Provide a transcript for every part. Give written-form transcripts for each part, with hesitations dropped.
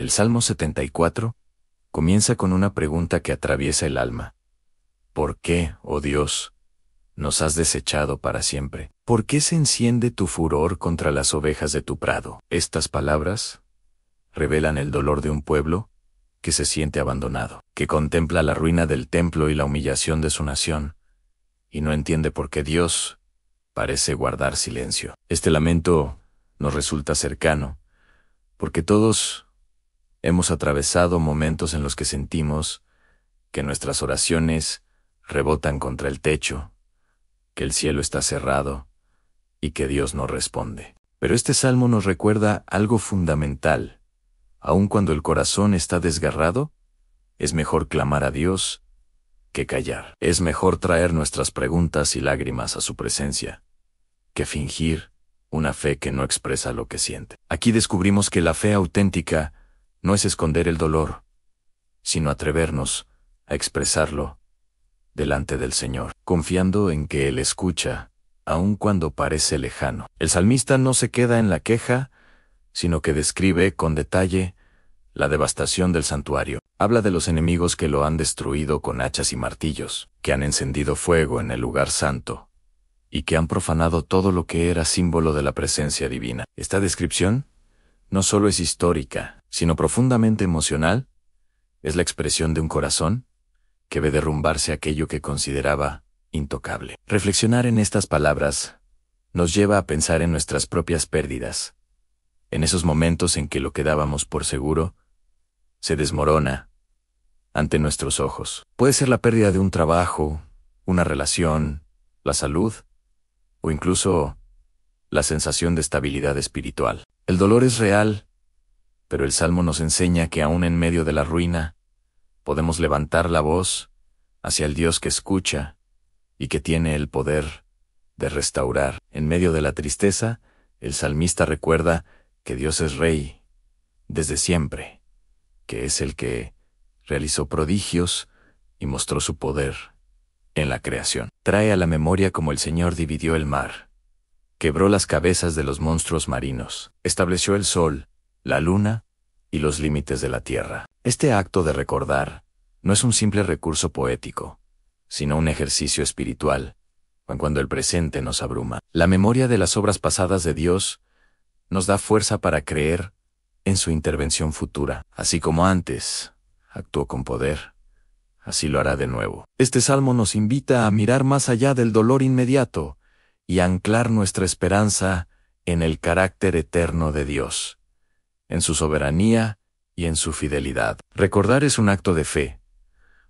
El Salmo 74 comienza con una pregunta que atraviesa el alma. ¿Por qué, oh Dios, nos has desechado para siempre? ¿Por qué se enciende tu furor contra las ovejas de tu prado? Estas palabras revelan el dolor de un pueblo que se siente abandonado, que contempla la ruina del templo y la humillación de su nación, y no entiende por qué Dios parece guardar silencio. Este lamento nos resulta cercano, porque todos hemos atravesado momentos en los que sentimos que nuestras oraciones rebotan contra el techo, que el cielo está cerrado y que Dios no responde. Pero este salmo nos recuerda algo fundamental. Aun cuando el corazón está desgarrado, es mejor clamar a Dios que callar. Es mejor traer nuestras preguntas y lágrimas a su presencia que fingir una fe que no expresa lo que siente. Aquí descubrimos que la fe auténtica no es esconder el dolor, sino atrevernos a expresarlo delante del Señor, confiando en que Él escucha, aun cuando parece lejano. El salmista no se queda en la queja, sino que describe con detalle la devastación del santuario. Habla de los enemigos que lo han destruido con hachas y martillos, que han encendido fuego en el lugar santo, y que han profanado todo lo que era símbolo de la presencia divina. Esta descripción no solo es histórica, sino profundamente emocional. Es la expresión de un corazón que ve derrumbarse aquello que consideraba intocable. Reflexionar en estas palabras nos lleva a pensar en nuestras propias pérdidas, en esos momentos en que lo que dábamos por seguro se desmorona ante nuestros ojos. Puede ser la pérdida de un trabajo, una relación, la salud, o incluso la sensación de estabilidad espiritual. El dolor es real, pero el Salmo nos enseña que aún en medio de la ruina, podemos levantar la voz hacia el Dios que escucha y que tiene el poder de restaurar. En medio de la tristeza, el salmista recuerda que Dios es Rey desde siempre, que es el que realizó prodigios y mostró su poder en la creación. Trae a la memoria cómo el Señor dividió el mar, quebró las cabezas de los monstruos marinos, estableció el sol, la luna y los límites de la tierra. Este acto de recordar no es un simple recurso poético, sino un ejercicio espiritual, cuando el presente nos abruma. La memoria de las obras pasadas de Dios nos da fuerza para creer en su intervención futura. Así como antes actuó con poder, así lo hará de nuevo. Este salmo nos invita a mirar más allá del dolor inmediato y a anclar nuestra esperanza en el carácter eterno de Dios, en su soberanía y en su fidelidad. Recordar es un acto de fe,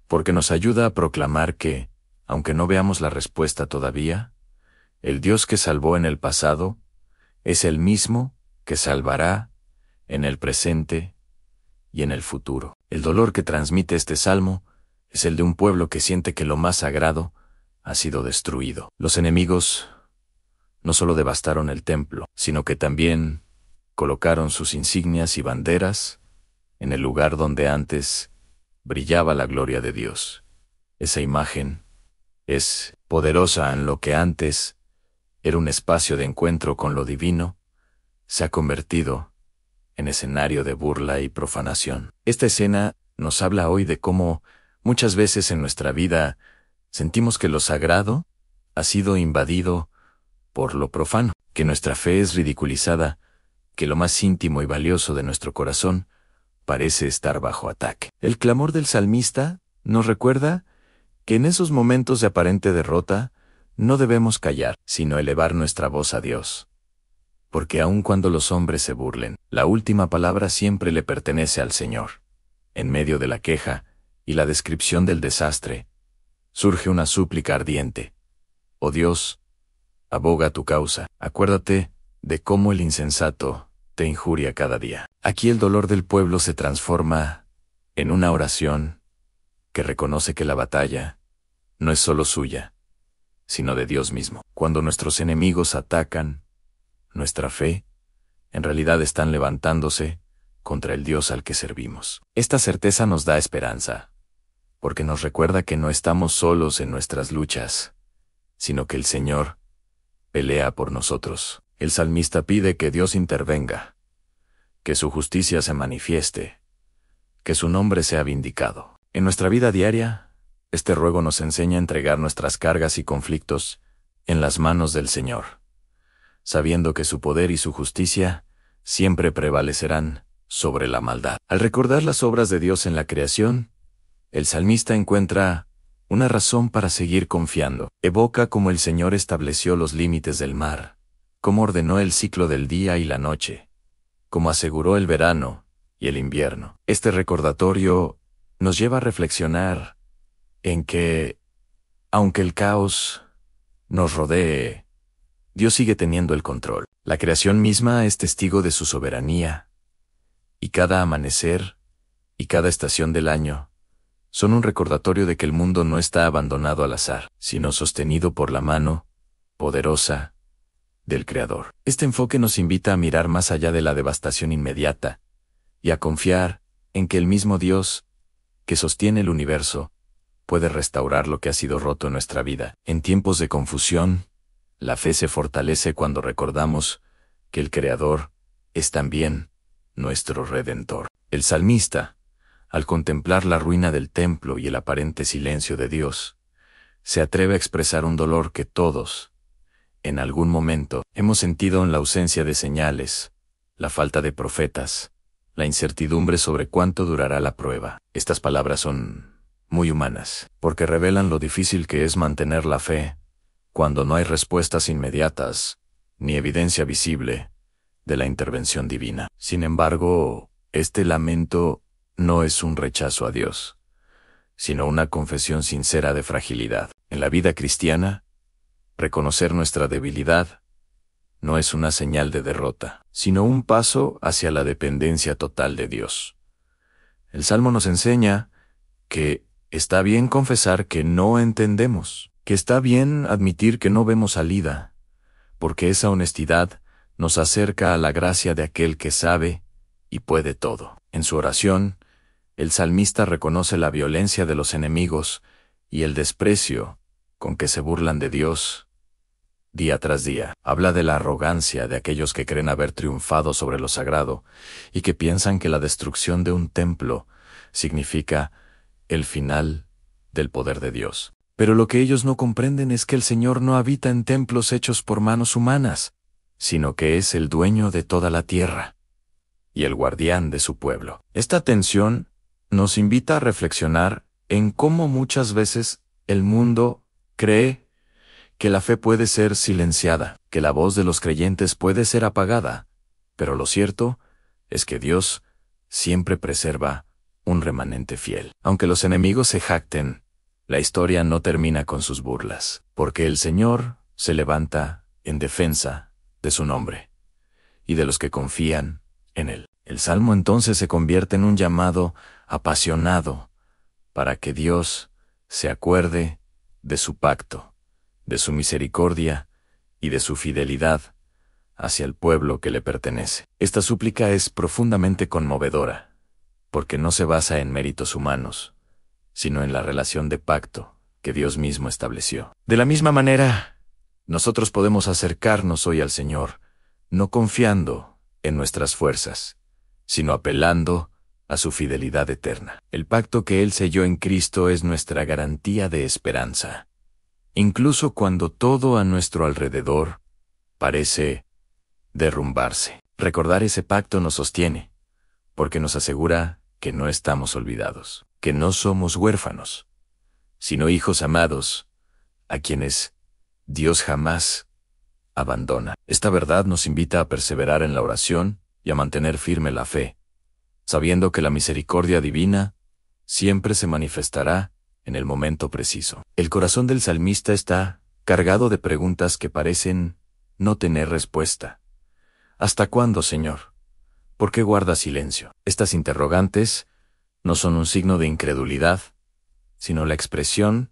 porque nos ayuda a proclamar que, aunque no veamos la respuesta todavía, el Dios que salvó en el pasado es el mismo que salvará en el presente y en el futuro. El dolor que transmite este salmo es el de un pueblo que siente que lo más sagrado ha sido destruido. Los enemigos no solo devastaron el templo, sino que también colocaron sus insignias y banderas en el lugar donde antes brillaba la gloria de Dios. Esa imagen es poderosa. En lo que antes era un espacio de encuentro con lo divino, se ha convertido en escenario de burla y profanación. Esta escena nos habla hoy de cómo muchas veces en nuestra vida sentimos que lo sagrado ha sido invadido por lo profano, que nuestra fe es ridiculizada, que lo más íntimo y valioso de nuestro corazón parece estar bajo ataque. El clamor del salmista nos recuerda que en esos momentos de aparente derrota no debemos callar, sino elevar nuestra voz a Dios. Porque aun cuando los hombres se burlen, la última palabra siempre le pertenece al Señor. En medio de la queja y la descripción del desastre, surge una súplica ardiente. Oh Dios, aboga tu causa. Acuérdate de cómo el insensato te injuria cada día. Aquí el dolor del pueblo se transforma en una oración que reconoce que la batalla no es solo suya, sino de Dios mismo. Cuando nuestros enemigos atacan nuestra fe, en realidad están levantándose contra el Dios al que servimos. Esta certeza nos da esperanza, porque nos recuerda que no estamos solos en nuestras luchas, sino que el Señor pelea por nosotros. El salmista pide que Dios intervenga, que su justicia se manifieste, que su nombre sea vindicado. En nuestra vida diaria, este ruego nos enseña a entregar nuestras cargas y conflictos en las manos del Señor, sabiendo que su poder y su justicia siempre prevalecerán sobre la maldad. Al recordar las obras de Dios en la creación, el salmista encuentra una razón para seguir confiando. Evoca cómo el Señor estableció los límites del mar, cómo ordenó el ciclo del día y la noche, cómo aseguró el verano y el invierno. Este recordatorio nos lleva a reflexionar en que, aunque el caos nos rodee, Dios sigue teniendo el control. La creación misma es testigo de su soberanía, y cada amanecer y cada estación del año son un recordatorio de que el mundo no está abandonado al azar, sino sostenido por la mano poderosa del Creador. Este enfoque nos invita a mirar más allá de la devastación inmediata y a confiar en que el mismo Dios que sostiene el universo puede restaurar lo que ha sido roto en nuestra vida. En tiempos de confusión, la fe se fortalece cuando recordamos que el Creador es también nuestro Redentor. El salmista, al contemplar la ruina del templo y el aparente silencio de Dios, se atreve a expresar un dolor que todos, en algún momento, hemos sentido en la ausencia de señales, la falta de profetas, la incertidumbre sobre cuánto durará la prueba. Estas palabras son muy humanas, porque revelan lo difícil que es mantener la fe cuando no hay respuestas inmediatas, ni evidencia visible de la intervención divina. Sin embargo, este lamento no es un rechazo a Dios, sino una confesión sincera de fragilidad. En la vida cristiana, reconocer nuestra debilidad no es una señal de derrota, sino un paso hacia la dependencia total de Dios. El Salmo nos enseña que está bien confesar que no entendemos, que está bien admitir que no vemos salida, porque esa honestidad nos acerca a la gracia de aquel que sabe y puede todo. En su oración, el salmista reconoce la violencia de los enemigos y el desprecio con que se burlan de Dios día tras día. Habla de la arrogancia de aquellos que creen haber triunfado sobre lo sagrado y que piensan que la destrucción de un templo significa el final del poder de Dios. Pero lo que ellos no comprenden es que el Señor no habita en templos hechos por manos humanas, sino que es el dueño de toda la tierra y el guardián de su pueblo. Esta tensión nos invita a reflexionar en cómo muchas veces el mundo cree que la fe puede ser silenciada, que la voz de los creyentes puede ser apagada, pero lo cierto es que Dios siempre preserva un remanente fiel. Aunque los enemigos se jacten, la historia no termina con sus burlas, porque el Señor se levanta en defensa de su nombre y de los que confían en Él. El Salmo entonces se convierte en un llamado apasionado para que Dios se acuerde de su pacto, de su misericordia y de su fidelidad hacia el pueblo que le pertenece. Esta súplica es profundamente conmovedora, porque no se basa en méritos humanos, sino en la relación de pacto que Dios mismo estableció. De la misma manera, nosotros podemos acercarnos hoy al Señor, no confiando en nuestras fuerzas, sino apelando a su fidelidad eterna. El pacto que Él selló en Cristo es nuestra garantía de esperanza, incluso cuando todo a nuestro alrededor parece derrumbarse. Recordar ese pacto nos sostiene, porque nos asegura que no estamos olvidados, que no somos huérfanos, sino hijos amados, a quienes Dios jamás abandona. Esta verdad nos invita a perseverar en la oración y a mantener firme la fe, sabiendo que la misericordia divina siempre se manifestará en el momento preciso. El corazón del salmista está cargado de preguntas que parecen no tener respuesta. ¿Hasta cuándo, Señor? ¿Por qué guardas silencio? Estas interrogantes no son un signo de incredulidad, sino la expresión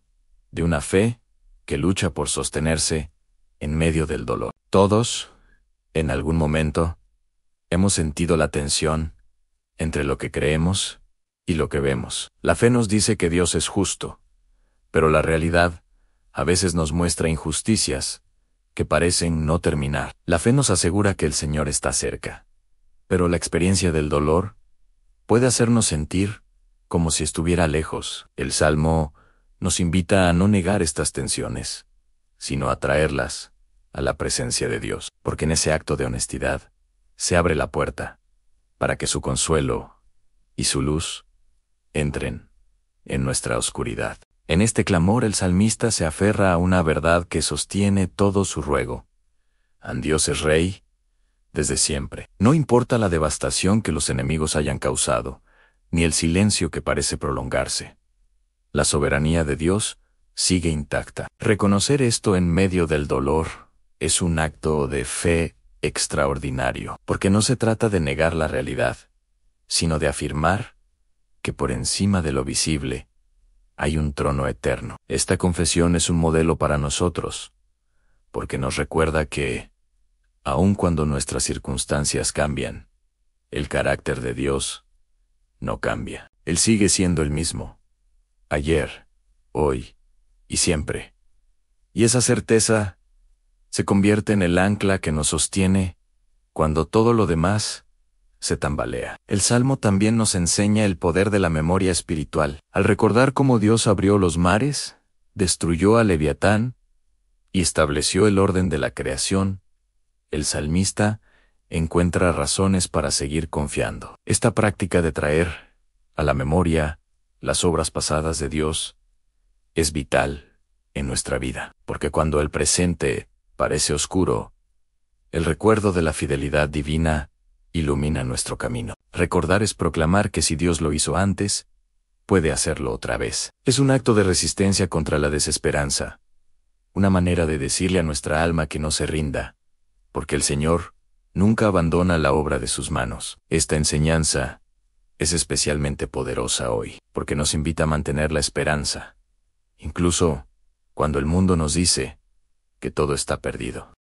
de una fe que lucha por sostenerse en medio del dolor. Todos, en algún momento, hemos sentido la tensión entre lo que creemos y lo que vemos. La fe nos dice que Dios es justo, pero la realidad a veces nos muestra injusticias que parecen no terminar. La fe nos asegura que el Señor está cerca, pero la experiencia del dolor puede hacernos sentir como si estuviera lejos. El Salmo nos invita a no negar estas tensiones, sino a traerlas a la presencia de Dios, porque en ese acto de honestidad se abre la puerta para que su consuelo y su luz entren en nuestra oscuridad. En este clamor el salmista se aferra a una verdad que sostiene todo su ruego. Dios es Rey desde siempre. No importa la devastación que los enemigos hayan causado, ni el silencio que parece prolongarse. La soberanía de Dios sigue intacta. Reconocer esto en medio del dolor es un acto de fe extraordinario, porque no se trata de negar la realidad, sino de afirmar que por encima de lo visible hay un trono eterno. Esta confesión es un modelo para nosotros, porque nos recuerda que, aun cuando nuestras circunstancias cambian, el carácter de Dios no cambia. Él sigue siendo el mismo, ayer, hoy y siempre. Y esa certeza se convierte en el ancla que nos sostiene cuando todo lo demás se tambalea. El Salmo también nos enseña el poder de la memoria espiritual. Al recordar cómo Dios abrió los mares, destruyó a Leviatán y estableció el orden de la creación, el salmista encuentra razones para seguir confiando. Esta práctica de traer a la memoria las obras pasadas de Dios es vital en nuestra vida, porque cuando el presente parece oscuro, el recuerdo de la fidelidad divina ilumina nuestro camino. Recordar es proclamar que si Dios lo hizo antes, puede hacerlo otra vez. Es un acto de resistencia contra la desesperanza, una manera de decirle a nuestra alma que no se rinda, porque el Señor nunca abandona la obra de sus manos. Esta enseñanza es especialmente poderosa hoy, porque nos invita a mantener la esperanza, incluso cuando el mundo nos dice que todo está perdido.